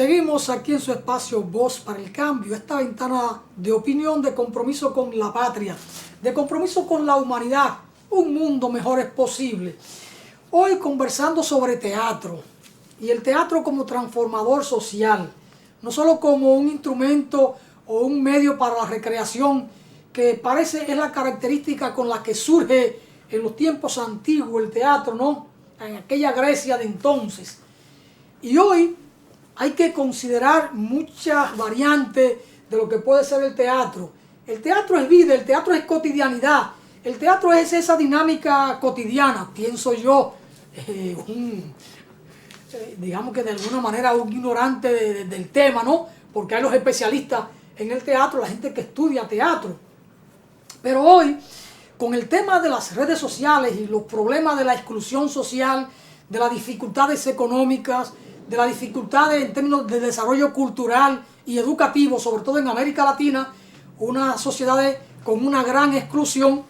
Seguimos aquí en su espacio Voz para el Cambio, esta ventana de opinión, de compromiso con la patria, de compromiso con la humanidad. Un mundo mejor es posible. Hoy conversando sobre teatro y el teatro como transformador social, no solo como un instrumento o un medio para la recreación, que parece es la característica con la que surge en los tiempos antiguos el teatro, ¿no? En aquella Grecia de entonces. Y hoy hay que considerar muchas variantes de lo que puede ser el teatro. El teatro es vida, el teatro es cotidianidad, el teatro es esa dinámica cotidiana, pienso yo, digamos que de alguna manera un ignorante del tema, ¿no? Porque hay los especialistas en el teatro, la gente que estudia teatro. Pero hoy, con el tema de las redes sociales y los problemas de la exclusión social, de las dificultades económicas, de las dificultades en términos de desarrollo cultural y educativo, sobre todo en América Latina, una sociedad con una gran exclusión,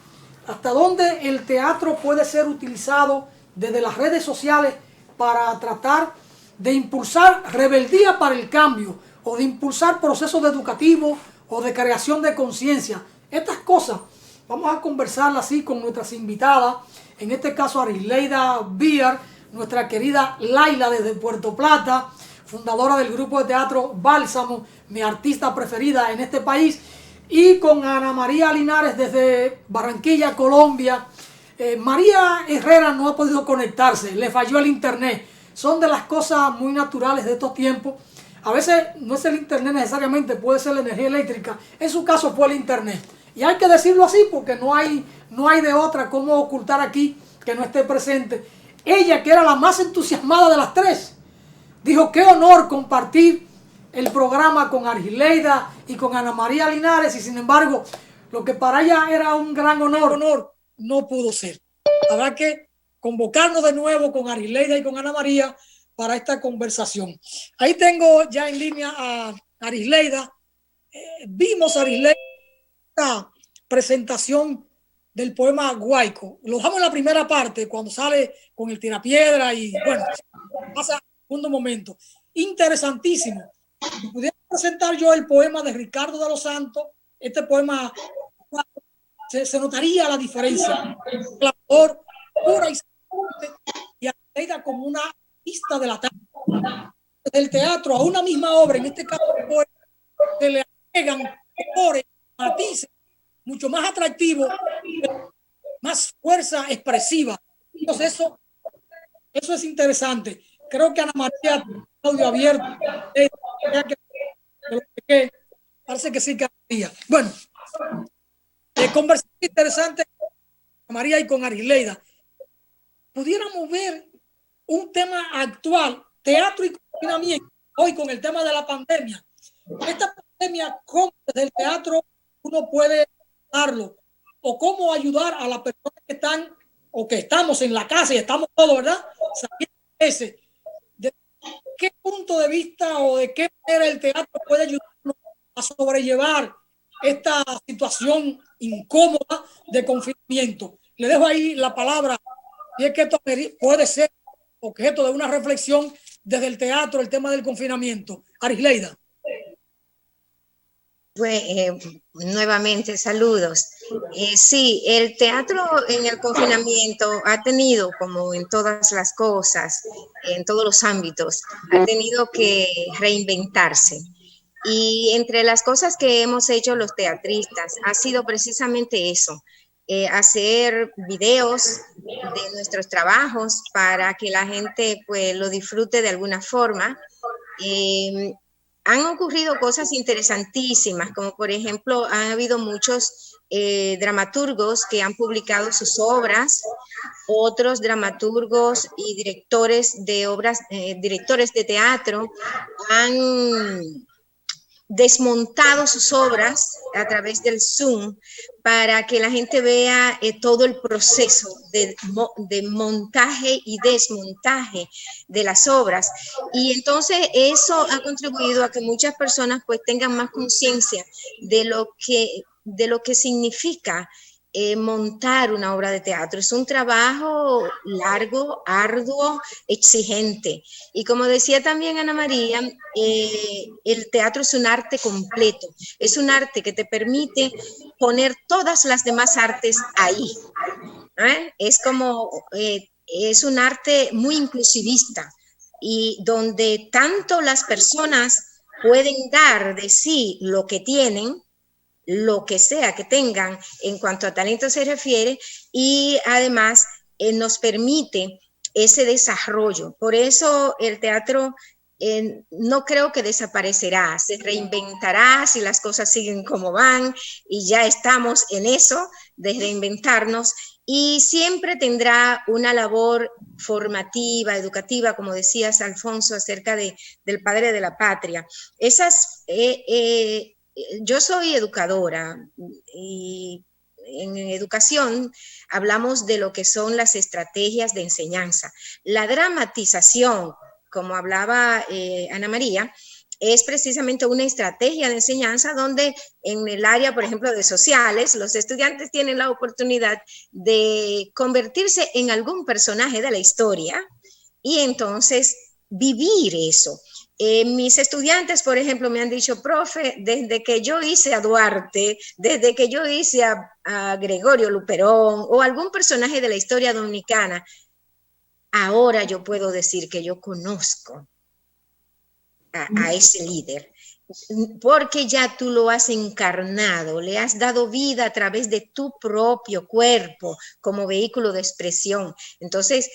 hasta dónde el teatro puede ser utilizado desde las redes sociales para tratar de impulsar rebeldía para el cambio o de impulsar procesos educativos o de creación de conciencia. Estas cosas vamos a conversarlas así con nuestras invitadas, en este caso Arisleida Biar, nuestra querida Laila desde Puerto Plata, fundadora del grupo de teatro Bálsamo, mi artista preferida en este país, y con Ana María Linares desde Barranquilla, Colombia. María Herrera no ha podido conectarse, le falló el internet. Son de las cosas muy naturales de estos tiempos. A veces no es el internet necesariamente, puede ser la energía eléctrica. En su caso fue el internet. Y hay que decirlo así porque no hay de otra cómo ocultar aquí que no esté presente. Ella, que era la más entusiasmada de las tres, dijo: qué honor compartir el programa con Arisleida y con Ana María Linares, y sin embargo, lo que para ella era un gran honor no pudo ser. Habrá que convocarnos de nuevo con Arisleida y con Ana María para esta conversación. Ahí tengo ya en línea a Arisleida. Vimos a Arisleida esta presentación del poema Guayco. Lo dejamos en la primera parte, cuando sale con el tirapiedra y bueno, pasa al segundo momento. Interesantísimo. Si pudiera presentar yo el poema de Ricardo de los Santos, este poema se notaría la diferencia. La flor pura y Arisleida como una pista de la tarde. Del teatro a una misma obra, en este caso se le agregan colores, matices, mucho más atractivo, más fuerza expresiva. Entonces eso es interesante. Creo que Ana María, audio abierto, parece que sí que había. Bueno, conversación interesante con María y con Arisleida. Pudiéramos ver un tema actual, teatro y confinamiento, hoy con el tema de la pandemia. Esta pandemia, ¿cómo desde el teatro uno puede darlo? O cómo ayudar a las personas que están o que estamos en la casa y estamos todos, ¿verdad? ¿De qué punto de vista o de qué manera el teatro puede ayudarnos a sobrellevar esta situación incómoda de confinamiento? Le dejo ahí la palabra, y es que esto puede ser objeto de una reflexión desde el teatro, el tema del confinamiento. Arisleida. Nuevamente, saludos. Sí, el teatro en el confinamiento ha tenido, como en todas las cosas, en todos los ámbitos, ha tenido que reinventarse. Y entre las cosas que hemos hecho los teatristas ha sido precisamente eso, hacer videos de nuestros trabajos para que la gente pues lo disfrute de alguna forma. Han ocurrido cosas interesantísimas, como por ejemplo, han habido muchos dramaturgos que han publicado sus obras, otros dramaturgos y directores de obras, directores de teatro han desmontado sus obras a través del Zoom para que la gente vea todo el proceso de montaje y desmontaje de las obras. Y entonces eso ha contribuido a que muchas personas pues tengan más conciencia de lo que significa montar una obra de teatro. Es un trabajo largo, arduo, exigente. Y como decía también Ana María, el teatro es un arte completo. Es un arte que te permite poner todas las demás artes ahí. Es como, es un arte muy inclusivista y donde tanto las personas pueden dar de sí lo que tienen, lo que sea que tengan en cuanto a talento se refiere, y además nos permite ese desarrollo. Por eso el teatro no creo que desaparecerá, se reinventará si las cosas siguen como van, y ya estamos en eso de reinventarnos, y siempre tendrá una labor formativa, educativa, como decías, Alfonso, acerca del padre de la patria. Esas yo soy educadora y en educación hablamos de lo que son las estrategias de enseñanza. La dramatización, como hablaba Ana María, es precisamente una estrategia de enseñanza donde en el área, por ejemplo, de sociales, los estudiantes tienen la oportunidad de convertirse en algún personaje de la historia y entonces vivir eso. Mis estudiantes, por ejemplo, me han dicho, profe, desde que yo hice a Duarte, desde que yo hice a Gregorio Luperón o algún personaje de la historia dominicana, ahora yo puedo decir que yo conozco a ese líder, porque ya tú lo has encarnado, le has dado vida a través de tu propio cuerpo como vehículo de expresión. Entonces,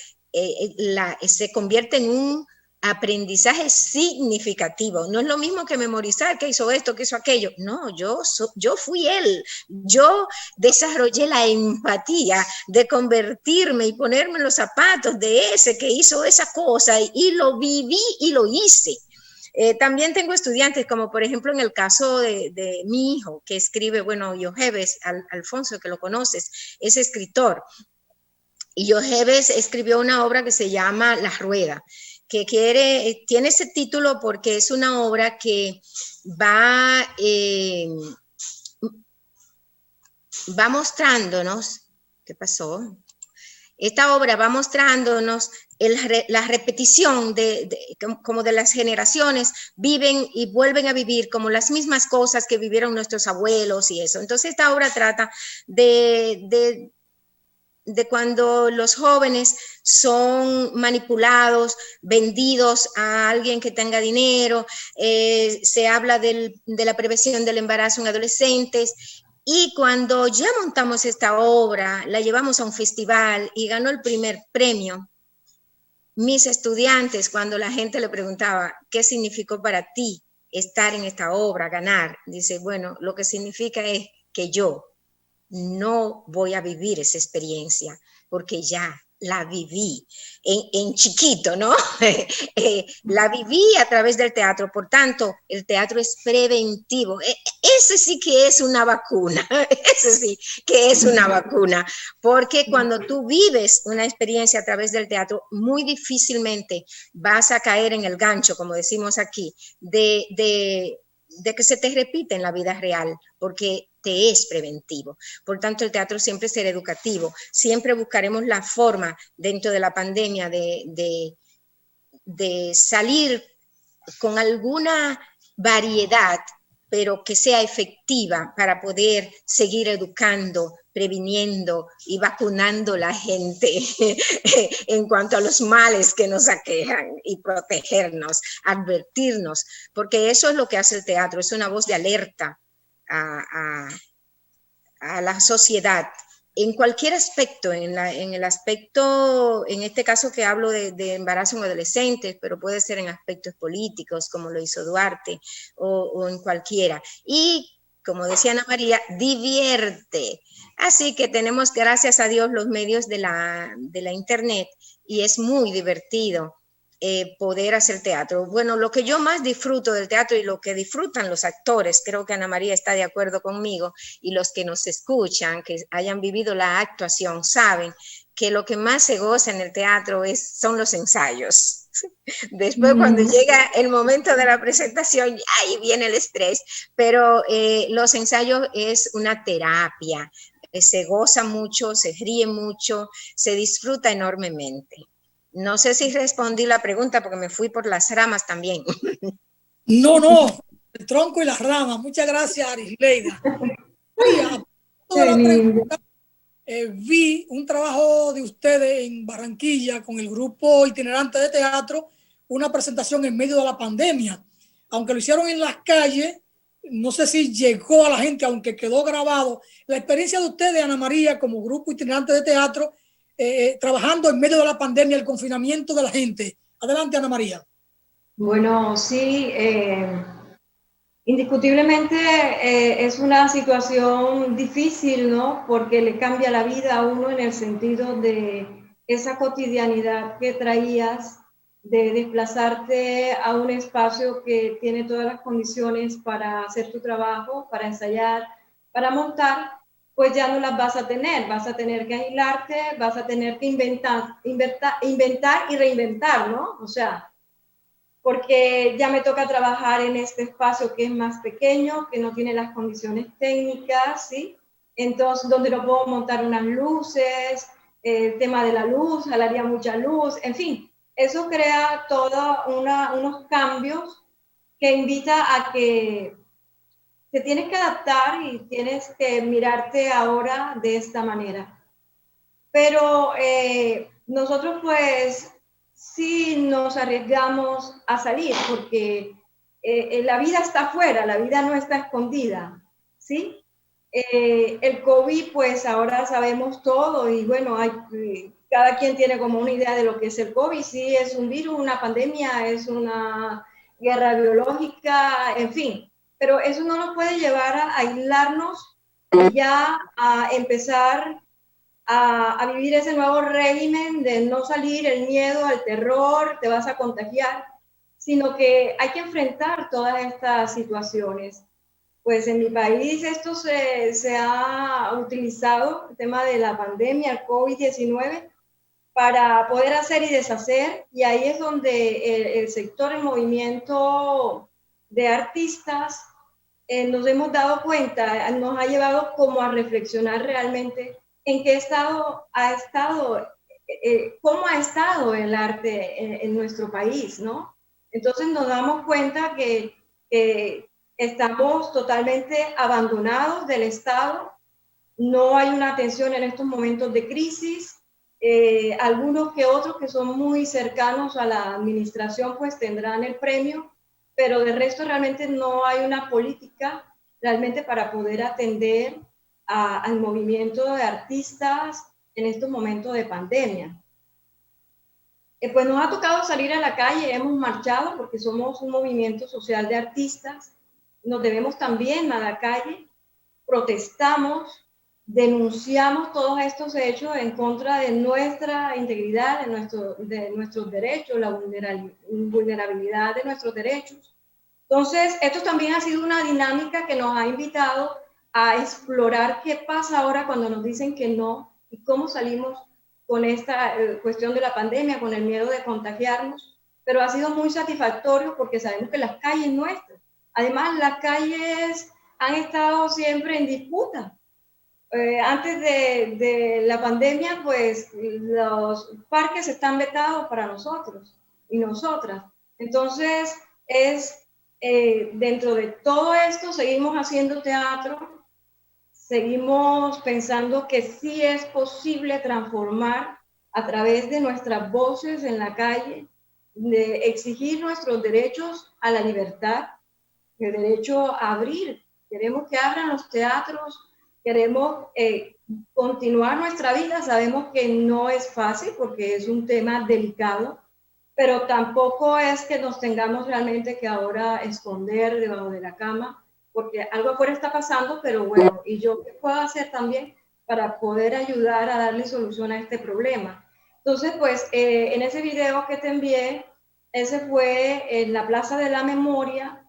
se convierte en un aprendizaje significativo. No es lo mismo que memorizar que hizo esto, que hizo aquello. No, yo fui él. Yo desarrollé la empatía de convertirme y ponerme en los zapatos de ese que hizo esa cosa y lo viví y lo hice. También tengo estudiantes, como por ejemplo en el caso de mi hijo, que escribe, bueno, Yojeves, Alfonso, que lo conoces, es escritor. Y Yojeves escribió una obra que se llama La Rueda, que tiene ese título porque es una obra que va mostrándonos, ¿qué pasó? Esta obra va mostrándonos la repetición como de las generaciones viven y vuelven a vivir como las mismas cosas que vivieron nuestros abuelos y eso. Entonces esta obra trata de cuando los jóvenes son manipulados, vendidos a alguien que tenga dinero, se habla de la prevención del embarazo en adolescentes. Y cuando ya montamos esta obra, la llevamos a un festival y ganó el primer premio, mis estudiantes, cuando la gente le preguntaba, ¿qué significó para ti estar en esta obra, ganar? Dice, bueno, lo que significa es que yo no voy a vivir esa experiencia porque ya la viví en chiquito, ¿no? La viví a través del teatro, por tanto, el teatro es preventivo. Ese sí que es una vacuna, ese sí que es una vacuna, porque cuando tú vives una experiencia a través del teatro, muy difícilmente vas a caer en el gancho, como decimos aquí, de que se te repite en la vida real, porque te es preventivo. Por tanto, el teatro siempre será educativo. Siempre buscaremos la forma dentro de la pandemia de salir con alguna variedad, pero que sea efectiva para poder seguir educando, previniendo y vacunando a la gente en cuanto a los males que nos aquejan y protegernos, advertirnos, porque eso es lo que hace el teatro, es una voz de alerta a la sociedad en cualquier aspecto, en el aspecto, en este caso que hablo de embarazo en adolescentes, pero puede ser en aspectos políticos, como lo hizo Duarte, o en cualquiera. Y, como decía Ana María, divierte. Así que tenemos, gracias a Dios, los medios de la internet, y es muy divertido poder hacer teatro. Bueno, lo que yo más disfruto del teatro y lo que disfrutan los actores, creo que Ana María está de acuerdo conmigo, y los que nos escuchan, que hayan vivido la actuación, saben que lo que más se goza en el teatro son los ensayos. Después, cuando llega el momento de la presentación, ahí viene el estrés, pero los ensayos es una terapia. se goza mucho, se ríe mucho, se disfruta enormemente. No sé si respondí la pregunta porque me fui por las ramas también. No, no, el tronco y las ramas. Muchas gracias, Arisleida. María, a propósito de Qué la lindo. pregunta, vi un trabajo de ustedes en Barranquilla con el grupo itinerante de teatro, una presentación en medio de la pandemia. Aunque lo hicieron en las calles, no sé si llegó a la gente, aunque quedó grabado. La experiencia de ustedes, Ana María, como grupo itinerante de teatro, trabajando en medio de la pandemia, el confinamiento de la gente. Adelante, Ana María. Bueno, sí, indiscutiblemente es una situación difícil, ¿no? Porque le cambia la vida a uno en el sentido de esa cotidianidad que traías, de desplazarte a un espacio que tiene todas las condiciones para hacer tu trabajo, para ensayar, para montar, pues ya no las vas a tener que aislarte, vas a tener que inventar y reinventar, ¿no? O sea, porque ya me toca trabajar en este espacio que es más pequeño, que no tiene las condiciones técnicas, ¿sí? Entonces, donde no puedo montar unas luces, el tema de la luz, jalaría mucha luz, en fin, eso crea todos unos cambios que invita a que te tienes que adaptar y tienes que mirarte ahora de esta manera. Pero nosotros pues sí nos arriesgamos a salir porque la vida está afuera, la vida no está escondida, ¿sí? El COVID pues ahora sabemos todo y bueno, cada quien tiene como una idea de lo que es el COVID, sí es un virus, una pandemia, es una guerra biológica, en fin, pero eso no nos puede llevar a aislarnos y ya a empezar a vivir ese nuevo régimen de no salir, el miedo, el terror, te vas a contagiar, sino que hay que enfrentar todas estas situaciones. Pues en mi país esto se ha utilizado, el tema de la pandemia, el COVID-19, para poder hacer y deshacer, y ahí es donde el sector, el movimiento de artistas, nos hemos dado cuenta, nos ha llevado como a reflexionar realmente en qué estado ha estado, cómo ha estado el arte en nuestro país, ¿no? Entonces nos damos cuenta que estamos totalmente abandonados del Estado, no hay una atención en estos momentos de crisis, algunos que otros que son muy cercanos a la administración pues tendrán el premio, pero de resto realmente no hay una política realmente para poder atender al movimiento de artistas en estos momentos de pandemia. Pues nos ha tocado salir a la calle, hemos marchado porque somos un movimiento social de artistas, nos debemos también a la calle, protestamos, denunciamos todos estos hechos en contra de nuestra integridad, de nuestros derechos, la vulnerabilidad de nuestros derechos. Entonces, esto también ha sido una dinámica que nos ha invitado a explorar qué pasa ahora cuando nos dicen que no y cómo salimos con esta cuestión de la pandemia, con el miedo de contagiarnos, pero ha sido muy satisfactorio porque sabemos que las calles nuestras, además las calles han estado siempre en disputa. Antes de la pandemia, pues los parques están vetados para nosotros y nosotras. Entonces, dentro de todo esto, seguimos haciendo teatro, seguimos pensando que sí es posible transformar a través de nuestras voces en la calle, de exigir nuestros derechos a la libertad, el derecho a abrir. Queremos que abran los teatros, queremos continuar nuestra vida. Sabemos que no es fácil porque es un tema delicado, pero tampoco es que nos tengamos realmente que ahora esconder debajo de la cama, porque algo afuera está pasando, pero bueno, ¿y yo qué puedo hacer también para poder ayudar a darle solución a este problema? Entonces, pues en ese video que te envié, ese fue en la Plaza de la Memoria.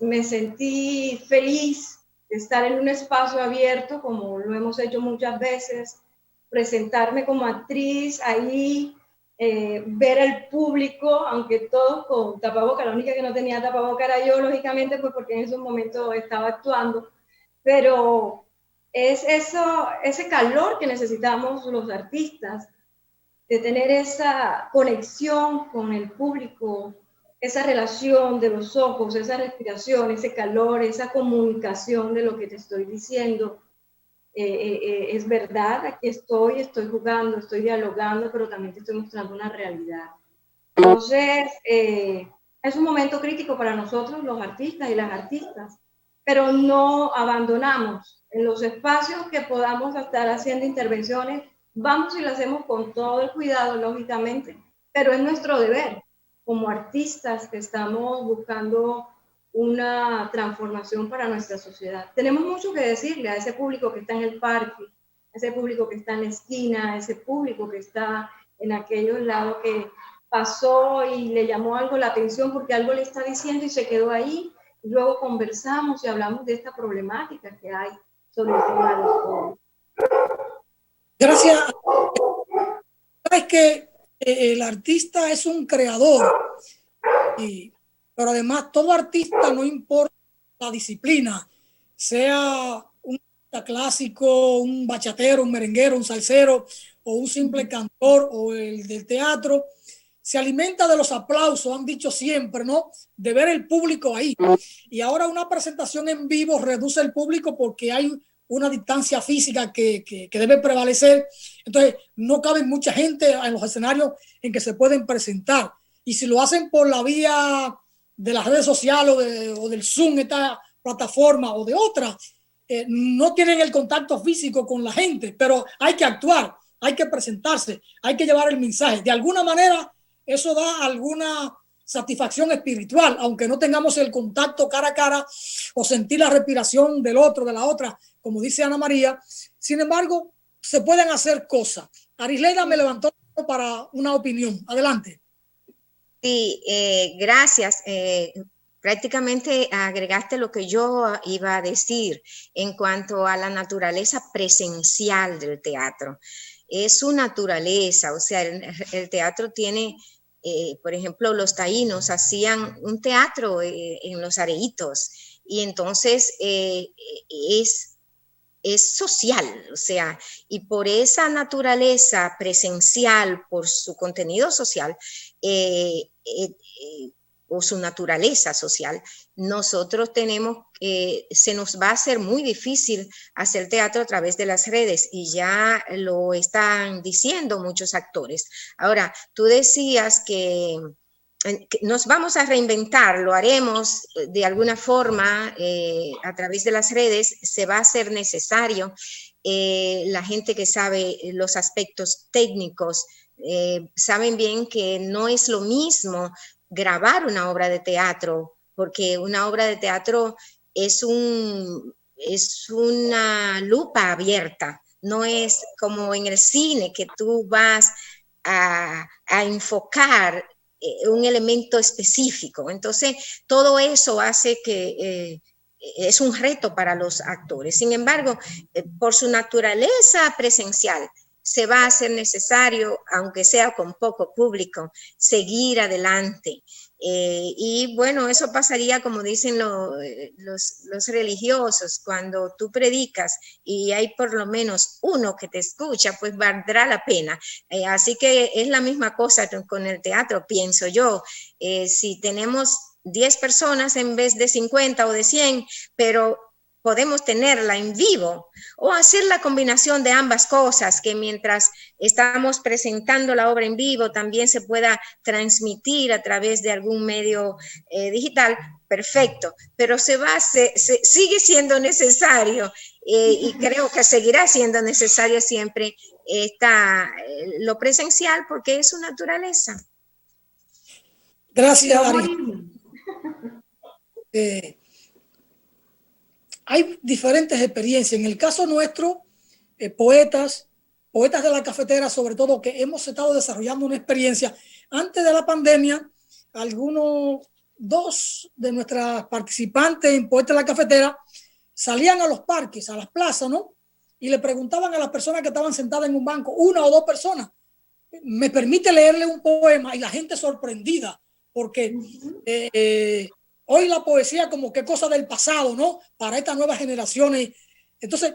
Me sentí feliz de estar en un espacio abierto, como lo hemos hecho muchas veces, presentarme como actriz ahí, ver el público, aunque todos con tapabocas, la única que no tenía tapabocas era yo, lógicamente, pues porque en esos momentos estaba actuando, pero es eso, ese calor que necesitamos los artistas, de tener esa conexión con el público, esa relación de los ojos, esa respiración, ese calor, esa comunicación de lo que te estoy diciendo. Es verdad, aquí estoy jugando, estoy dialogando, pero también te estoy mostrando una realidad. Entonces, es un momento crítico para nosotros, los artistas y las artistas, pero no abandonamos. En los espacios que podamos estar haciendo intervenciones, vamos y lo hacemos con todo el cuidado, lógicamente, pero es nuestro deber como artistas que estamos buscando una transformación para nuestra sociedad. Tenemos mucho que decirle a ese público que está en el parque, a ese público que está en la esquina, a ese público que está en aquellos lados que pasó y le llamó algo la atención porque algo le está diciendo y se quedó ahí. Y luego conversamos y hablamos de esta problemática que hay sobre el tema de los jóvenes. Gracias. Es que el artista es un creador, pero además todo artista, no importa la disciplina, sea un clásico, un bachatero, un merenguero, un salsero o un simple cantor o el del teatro, se alimenta de los aplausos, han dicho siempre, ¿no? De ver el público ahí. Y ahora una presentación en vivo reduce el público porque hay una distancia física que debe prevalecer. Entonces, no cabe mucha gente en los escenarios en que se pueden presentar. Y si lo hacen por la vía de las redes sociales o del Zoom, esta plataforma o de otras, no tienen el contacto físico con la gente, pero hay que actuar, hay que presentarse, hay que llevar el mensaje. De alguna manera, eso da alguna satisfacción espiritual, aunque no tengamos el contacto cara a cara o sentir la respiración del otro, de la otra, como dice Ana María. Sin embargo, se pueden hacer cosas. Arisleida me levantó para una opinión. Adelante. Sí, gracias. Prácticamente agregaste lo que yo iba a decir en cuanto a la naturaleza presencial del teatro. Es su naturaleza, o sea, el teatro tiene, por ejemplo, los taínos hacían un teatro en los Areitos y entonces es social, o sea, y por esa naturaleza presencial, por su contenido social, o su naturaleza social, nosotros tenemos, se nos va a hacer muy difícil hacer teatro a través de las redes y ya lo están diciendo muchos actores. Ahora, tú decías que nos vamos a reinventar, lo haremos de alguna forma a través de las redes, se va a hacer necesario. La gente que sabe los aspectos técnicos saben bien que no es lo mismo grabar una obra de teatro, porque una obra de teatro es una lupa abierta, no es como en el cine que tú vas a enfocar un elemento específico. Entonces, todo eso hace que es un reto para los actores. Sin embargo, por su naturaleza presencial, se va a hacer necesario, aunque sea con poco público, seguir adelante. Y bueno, eso pasaría como dicen los religiosos, cuando tú predicas y hay por lo menos uno que te escucha, pues valdrá la pena. Así que es la misma cosa con el teatro, pienso yo. Si tenemos 10 personas en vez de 50 o de 100, pero podemos tenerla en vivo o hacer la combinación de ambas cosas, que mientras estamos presentando la obra en vivo también se pueda transmitir a través de algún medio digital, perfecto, pero sigue siendo necesario y creo que seguirá siendo necesario siempre lo presencial porque es su naturaleza. Gracias, Ari. Hay diferentes experiencias. En el caso nuestro, poetas de la cafetera, sobre todo, que hemos estado desarrollando una experiencia. Antes de la pandemia, dos de nuestras participantes en Poetas de la Cafetera salían a los parques, a las plazas, ¿no? Y le preguntaban a las personas que estaban sentadas en un banco, una o dos personas, ¿me permite leerle un poema? Y la gente sorprendida, porque hoy la poesía como que cosa del pasado, ¿no? Para estas nuevas generaciones. Entonces,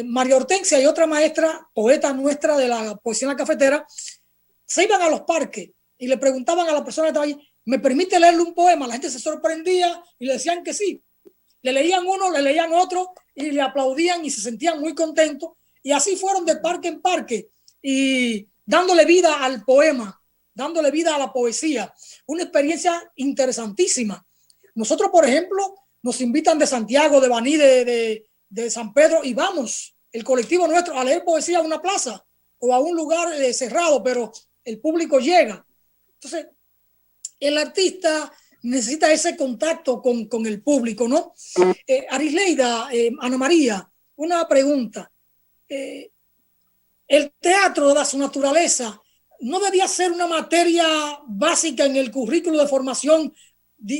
María Hortensia y otra maestra, poeta nuestra de la poesía en la cafetera, se iban a los parques y le preguntaban a la persona que estaba allí, ¿me permite leerle un poema? La gente se sorprendía y le decían que sí. Le leían uno, le leían otro y le aplaudían y se sentían muy contentos. Y así fueron de parque en parque y dándole vida al poema, dándole vida a la poesía. Una experiencia interesantísima. Nosotros, por ejemplo, nos invitan de Santiago, de Baní, de San Pedro, y vamos, el colectivo nuestro, a leer poesía a una plaza o a un lugar cerrado, pero el público llega. Entonces, el artista necesita ese contacto con el público, ¿no? Arisleida, Ana María, una pregunta. El teatro, de su naturaleza, no debía ser una materia básica en el currículo de formación,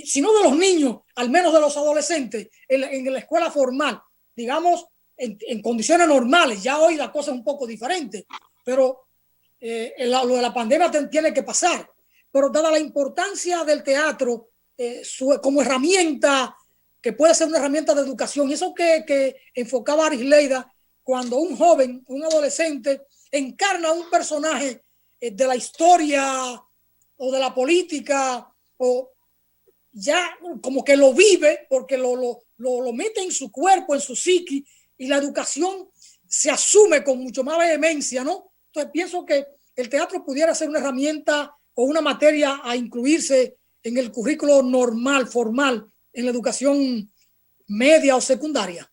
sino de los niños, al menos de los adolescentes, en la escuela formal, digamos, en condiciones normales. Ya hoy la cosa es un poco diferente, pero lo de la pandemia tiene que pasar. Pero dada la importancia del teatro como herramienta, que puede ser una herramienta de educación, y eso que enfocaba Arisleida, cuando un joven, un adolescente, encarna un personaje de la historia o de la política, o ya como que lo vive, porque lo mete en su cuerpo, en su psiqui, y la educación se asume con mucho más vehemencia, ¿no? Entonces pienso que el teatro pudiera ser una herramienta o una materia a incluirse en el currículo normal, formal, en la educación media o secundaria.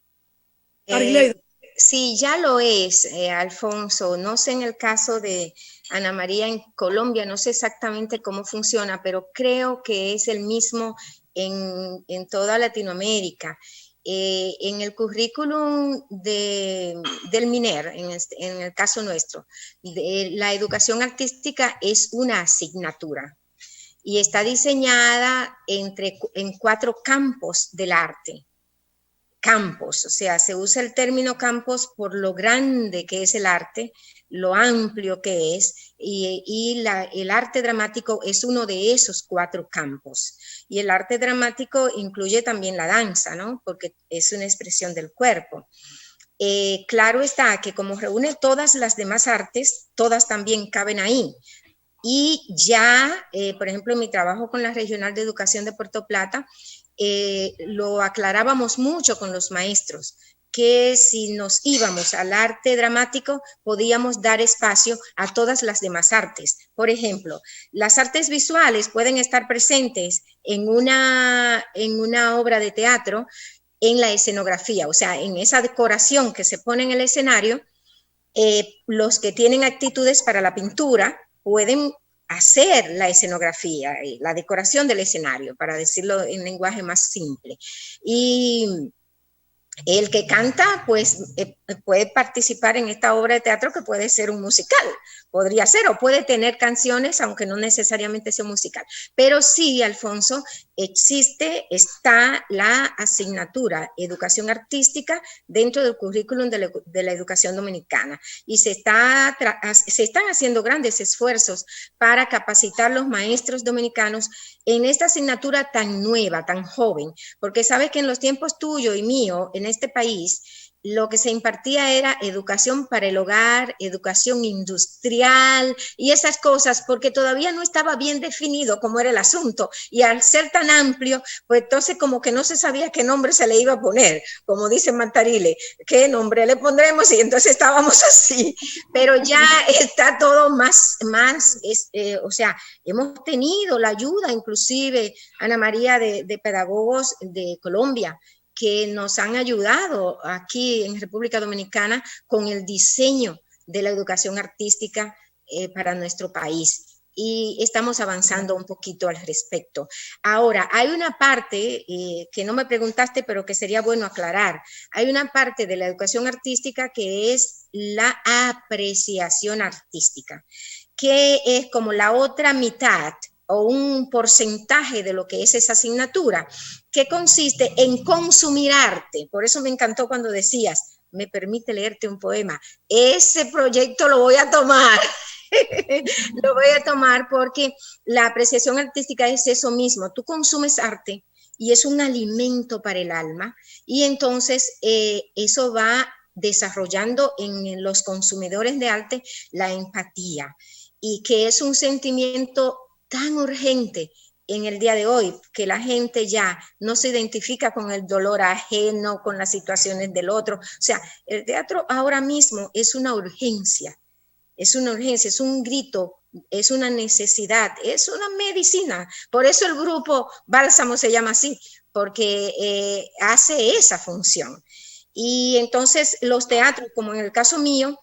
Sí, ya lo es, Alfonso. No sé en el caso de Ana María en Colombia, no sé exactamente cómo funciona, pero creo que es el mismo en toda Latinoamérica. En el currículum del MINER, en el caso nuestro, la educación artística es una asignatura y está diseñada en 4 campos del arte. Campos, o sea, se usa el término campos por lo grande que es el arte, lo amplio que es, y el arte dramático es uno de esos 4 campos. Y el arte dramático incluye también la danza, ¿no? Porque es una expresión del cuerpo. Claro está que como reúne todas las demás artes, todas también caben ahí. Y ya, por ejemplo, en mi trabajo con la Regional de Educación de Puerto Plata, lo aclarábamos mucho con los maestros, que si nos íbamos al arte dramático podíamos dar espacio a todas las demás artes. Por ejemplo, las artes visuales pueden estar presentes en una obra de teatro, en la escenografía, o sea, en esa decoración que se pone en el escenario. Los que tienen actitudes para la pintura pueden hacer la escenografía, la decoración del escenario, para decirlo en lenguaje más simple. Y el que canta, pues puede participar en esta obra de teatro que puede ser un musical, podría ser, o puede tener canciones, aunque no necesariamente sea musical. Pero sí, Alfonso, está la asignatura educación artística dentro del currículum de la educación dominicana. Y se están haciendo grandes esfuerzos para capacitar los maestros dominicanos en esta asignatura tan nueva, tan joven, porque sabes que en los tiempos tuyo y mío, en este país, lo que se impartía era educación para el hogar, educación industrial y esas cosas, porque todavía no estaba bien definido cómo era el asunto. Y al ser tan amplio, pues entonces como que no se sabía qué nombre se le iba a poner, como dice Mantarile, qué nombre le pondremos, y entonces estábamos así. Pero ya está todo más o sea, hemos tenido la ayuda, inclusive, Ana María, de pedagogos de Colombia, que nos han ayudado aquí en República Dominicana con el diseño de la educación artística para nuestro país. Y estamos avanzando un poquito al respecto. Ahora, hay una parte que no me preguntaste, pero que sería bueno aclarar. Hay una parte de la educación artística que es la apreciación artística, que es como la otra mitad o un porcentaje de lo que es esa asignatura, que consiste en consumir arte. Por eso me encantó cuando decías, me permite leerte un poema. Ese proyecto lo voy a tomar. Lo voy a tomar porque la apreciación artística es eso mismo. Tú consumes arte y es un alimento para el alma, y entonces eso va desarrollando en los consumidores de arte la empatía, y que es un sentimiento tan urgente en el día de hoy, que la gente ya no se identifica con el dolor ajeno, con las situaciones del otro. O sea, el teatro ahora mismo es una urgencia, es un grito, es una necesidad, es una medicina. Por eso el grupo Bálsamo se llama así, porque hace esa función. Y entonces los teatros, como en el caso mío,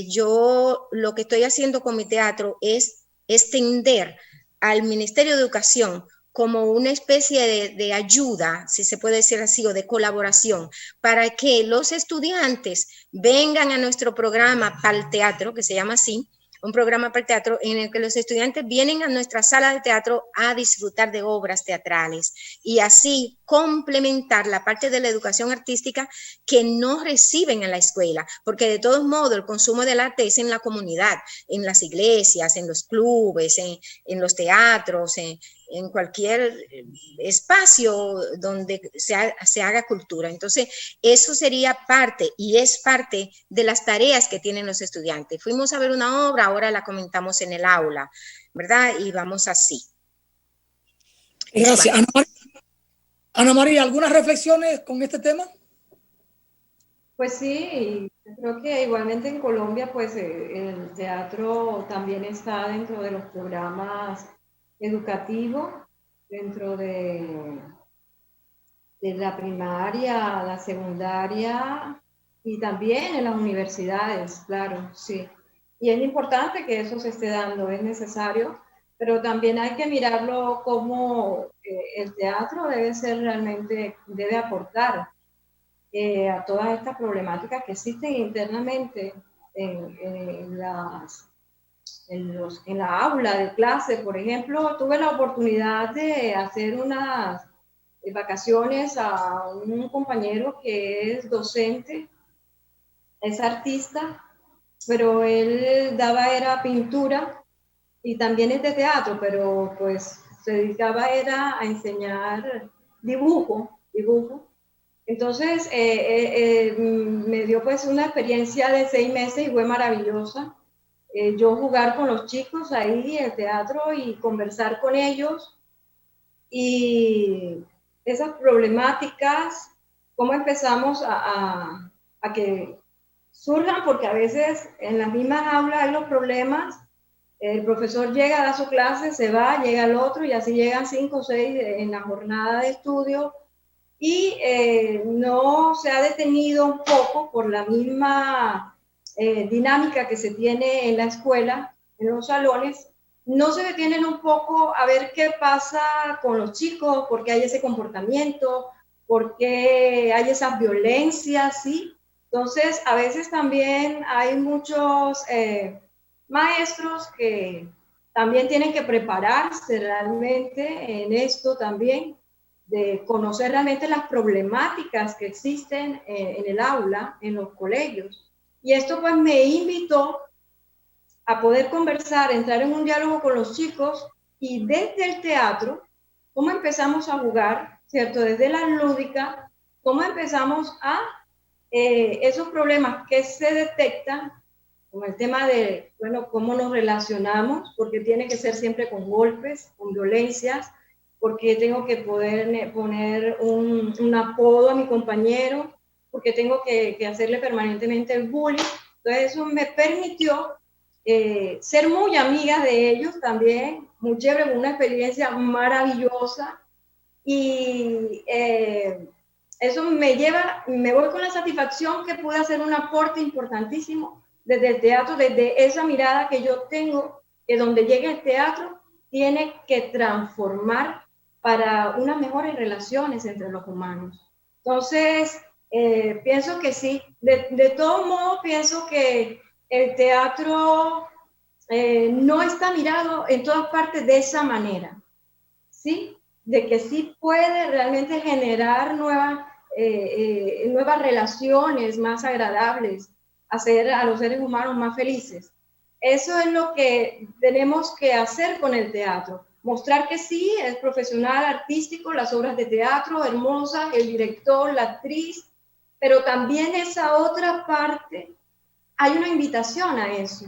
yo lo que estoy haciendo con mi teatro es extender al Ministerio de Educación como una especie de ayuda, si se puede decir así, o de colaboración, para que los estudiantes vengan a nuestro programa para el teatro, que se llama así, un programa para el teatro en el que los estudiantes vienen a nuestra sala de teatro a disfrutar de obras teatrales y así complementar la parte de la educación artística que no reciben en la escuela, porque de todos modos el consumo del arte es en la comunidad, en las iglesias, en los clubes, en los teatros, en cualquier espacio donde se haga cultura. Entonces, eso sería parte y es parte de las tareas que tienen los estudiantes. Fuimos a ver una obra, ahora la comentamos en el aula, ¿verdad? Y vamos así. Gracias. Ana María, ¿algunas reflexiones con este tema? Pues sí, creo que igualmente en Colombia, pues el teatro también está dentro de los programas educativos, dentro de la primaria, la secundaria y también en las universidades, claro, sí. Y es importante que eso se esté dando, es necesario, pero también hay que mirarlo como el teatro debe ser realmente, debe aportar a todas estas problemáticas que existen internamente en la aula de clase. Por ejemplo, tuve la oportunidad de hacer unas vacaciones a un compañero que es docente, es artista, pero él era pintura y también es de teatro, pero pues se dedicaba a enseñar dibujo. Entonces, me dio pues una experiencia de 6 meses y fue maravillosa. Yo jugar con los chicos ahí en el teatro y conversar con ellos y esas problemáticas, cómo empezamos a que surjan, porque a veces en las mismas aulas hay los problemas. El profesor llega, da su clase, se va, llega el otro y así llegan 5 o 6 en la jornada de estudio y no se ha detenido un poco por la misma dinámica que se tiene en la escuela, en los salones, no se detienen un poco a ver qué pasa con los chicos, por qué hay ese comportamiento, por qué hay esas violencias, ¿sí? Entonces, a veces también hay muchos maestros que también tienen que prepararse realmente en esto también, de conocer realmente las problemáticas que existen en el aula, en los colegios. Y esto pues me invitó a poder conversar, entrar en un diálogo con los chicos y desde el teatro, cómo empezamos a jugar, ¿cierto? Desde la lúdica, cómo empezamos a esos problemas que se detectan, como el tema de, bueno, cómo nos relacionamos, porque tiene que ser siempre con golpes, con violencias, porque tengo que poder poner un apodo a mi compañero, porque tengo que hacerle permanentemente el bullying. Entonces eso me permitió ser muy amiga de ellos también, muy chévere, una experiencia maravillosa. Y eso me voy con la satisfacción que pude hacer un aporte importantísimo desde el teatro, desde esa mirada que yo tengo, que donde llegue el teatro tiene que transformar para unas mejores relaciones entre los humanos. Entonces, pienso que sí. De todo modo, pienso que el teatro no está mirado en todas partes de esa manera, ¿sí? De que sí puede realmente generar nuevas relaciones más agradables, hacer a los seres humanos más felices. Eso es lo que tenemos que hacer con el teatro, mostrar que sí, es profesional, artístico, las obras de teatro, hermosas, el director, la actriz, pero también esa otra parte, hay una invitación a eso.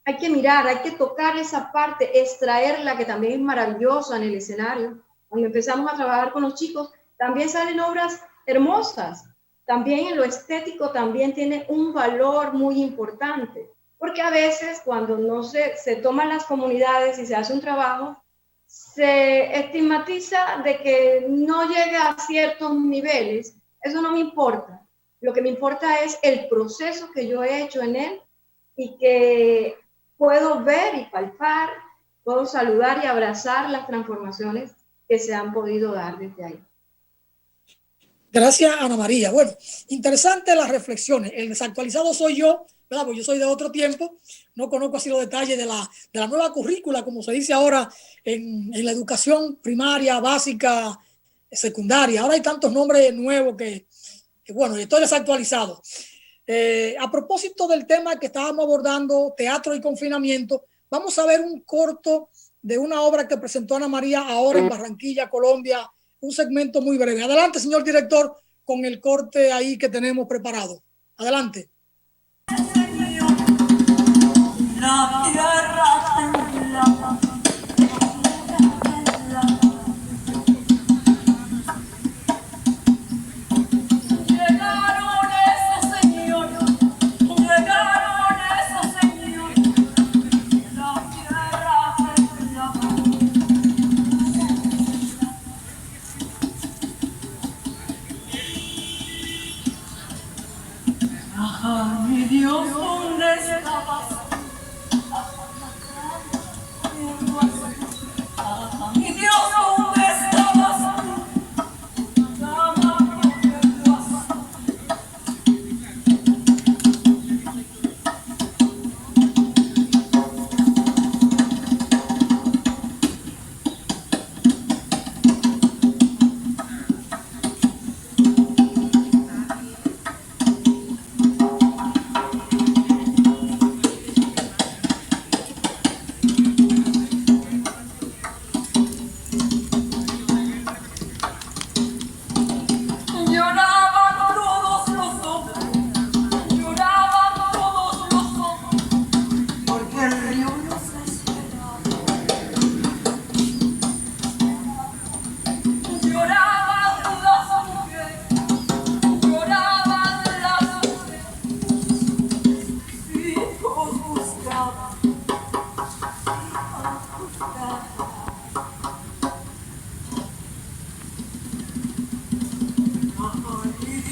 Hay que mirar, hay que tocar esa parte, extraerla, que también es maravillosa en el escenario. Cuando empezamos a trabajar con los chicos, también salen obras hermosas. También en lo estético también tiene un valor muy importante. Porque a veces cuando no se toman las comunidades y se hace un trabajo, se estigmatiza de que no llega a ciertos niveles. Eso no me importa. Lo que me importa es el proceso que yo he hecho en él y que puedo ver y palpar, puedo saludar y abrazar las transformaciones que se han podido dar desde ahí. Gracias, Ana María. Bueno, interesante las reflexiones. El desactualizado soy yo, ¿verdad? Porque yo soy de otro tiempo, no conozco así los detalles de la nueva currícula, como se dice ahora en la educación primaria, básica, secundaria. Ahora hay tantos nombres nuevos que bueno, estoy desactualizado. A propósito del tema que estábamos abordando, teatro y confinamiento, vamos a ver un corto de una obra que presentó Ana María ahora en Barranquilla, Colombia, un segmento muy breve. Adelante, señor director, con el corte ahí que tenemos preparado. Adelante. La tierra temblaba. Mi Dios, ¿dónde estabas? Mi Dios, ¿dónde estabas?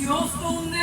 Dios, ¿dónde